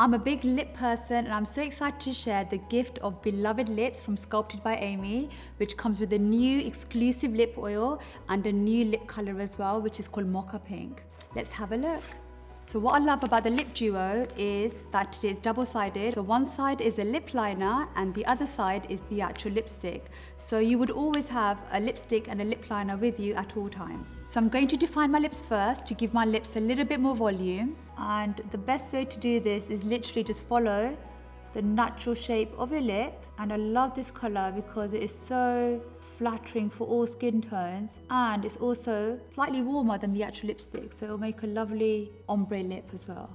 I'm a big lip person and I'm so excited to share the gift of beloved lips from Sculpted by Aimee, which comes with a new exclusive lip oil and a new lip color as well, which is called Mocha Pink. Let's have a look. So what I love about the lip duo is that it is double-sided. So one side is a lip liner and the other side is the actual lipstick. So you would always have a lipstick and a lip liner with you at all times. So I'm going to define my lips first to give my lips a little bit more volume. And the best way to do this is literally just follow the natural shape of your lip. And I love this color because it is so flattering for all skin tones, and it's also slightly warmer than the actual lipstick, so it'll make a lovely ombre lip as well.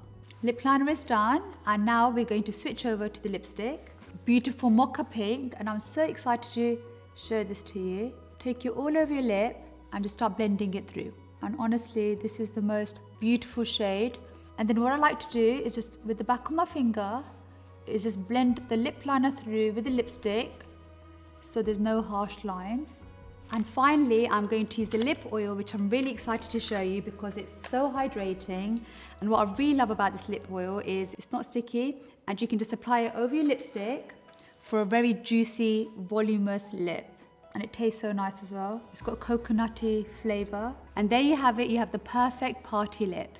Lip liner is done, and now we're going to switch over to the lipstick. Beautiful Mocha Pink, and I'm so excited to show this to you. Take it all over your lip and just start blending it through. And honestly, this is the most beautiful shade. And then what I like to do is just with the back of my finger is just blend the lip liner through with the lipstick so there's no harsh lines. And finally, I'm going to use the lip oil, which I'm really excited to show you because it's so hydrating. And what I really love about this lip oil is it's not sticky and you can just apply it over your lipstick for a very juicy, voluminous lip. And it tastes so nice as well. It's got a coconutty flavor. And there you have it, you have the perfect party lip.